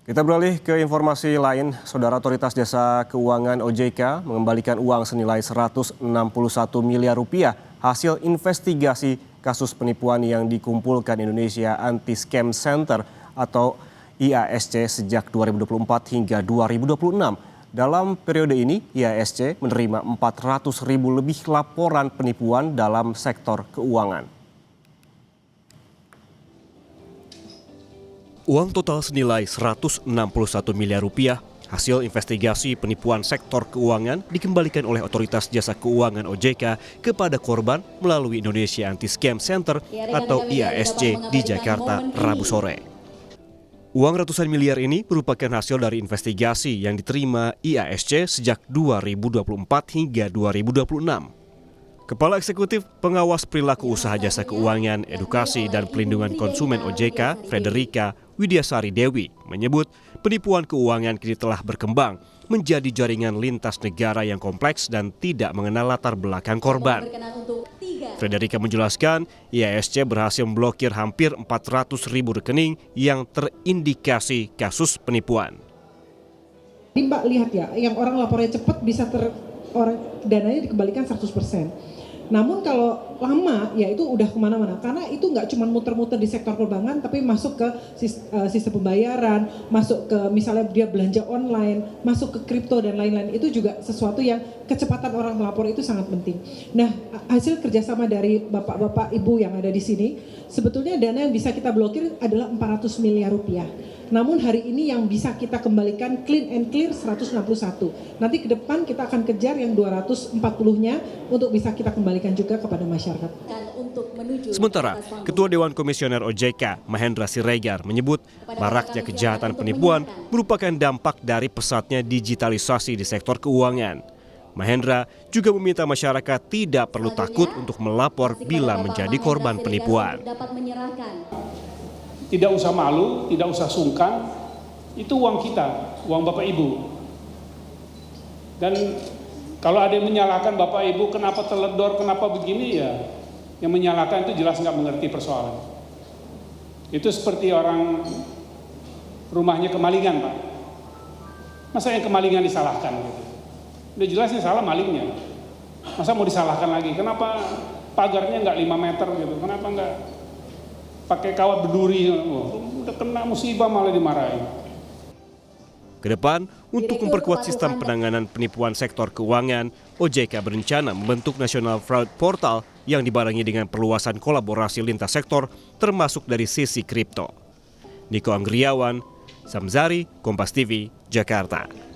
Kita beralih ke informasi lain. Saudara, Otoritas Jasa Keuangan OJK mengembalikan uang senilai 161 miliar rupiah hasil investigasi kasus penipuan yang dikumpulkan Indonesia Anti-Scam Center atau IASC sejak 2024 hingga 2026. Dalam periode ini, IASC menerima 400.000 lebih laporan penipuan dalam sektor keuangan. Uang total senilai 161 miliar rupiah hasil investigasi penipuan sektor keuangan dikembalikan oleh Otoritas Jasa Keuangan OJK kepada korban melalui Indonesia Anti-Scam Center atau IASC di Jakarta Rabu sore. Uang ratusan miliar ini merupakan hasil dari investigasi yang diterima IASC sejak 2024 hingga 2026. Kepala Eksekutif Pengawas Perilaku Usaha Jasa Keuangan, Edukasi dan Pelindungan Konsumen OJK, Frederika Widiasari Dewi, menyebut penipuan keuangan kini telah berkembang menjadi jaringan lintas negara yang kompleks dan tidak mengenal latar belakang korban. Frederika menjelaskan, IASC berhasil memblokir hampir 400.000 rekening yang terindikasi kasus penipuan. Ini Mbak lihat ya, yang orang lapornya cepat bisa dananya dikembalikan 100%. Namun kalau lama ya itu udah kemana-mana, karena itu nggak cuma muter-muter di sektor perbankan, tapi masuk ke sistem pembayaran, masuk ke misalnya dia belanja online, masuk ke kripto dan lain-lain. Itu juga sesuatu yang kecepatan orang melapor itu sangat penting. Nah, hasil kerjasama dari bapak-bapak ibu yang ada di sini, sebetulnya dana yang bisa kita blokir adalah 400 miliar rupiah. Namun hari ini yang bisa kita kembalikan clean and clear 161. Nanti ke depan kita akan kejar yang 240-nya untuk bisa kita kembalikan juga kepada masyarakat. Sementara, Ketua Dewan Komisioner OJK, Mahendra Siregar, menyebut maraknya kejahatan penipuan merupakan dampak dari pesatnya digitalisasi di sektor keuangan. Mahendra juga meminta masyarakat tidak perlu takut untuk melapor bila menjadi korban penipuan. Tidak usah malu, tidak usah sungkan, itu uang kita, uang Bapak Ibu. Dan kalau ada yang menyalahkan Bapak Ibu, kenapa teledor, kenapa begini ya, yang menyalahkan itu jelas nggak mengerti persoalan. Itu seperti orang rumahnya kemalingan, Pak. Masa yang kemalingan disalahkan? Gitu. Udah jelas yang salah malingnya. Masa mau disalahkan lagi? Kenapa pagarnya nggak 5 meter gitu? Kenapa nggak pakai kawat berduri? Udah kena musibah malah dimarahin. Kedepan, untuk memperkuat sistem penanganan penipuan sektor keuangan, OJK berencana membentuk National Fraud Portal yang dibarengi dengan perluasan kolaborasi lintas sektor, termasuk dari sisi kripto. Niko Anggriawan, Samzari, Kompas TV, Jakarta.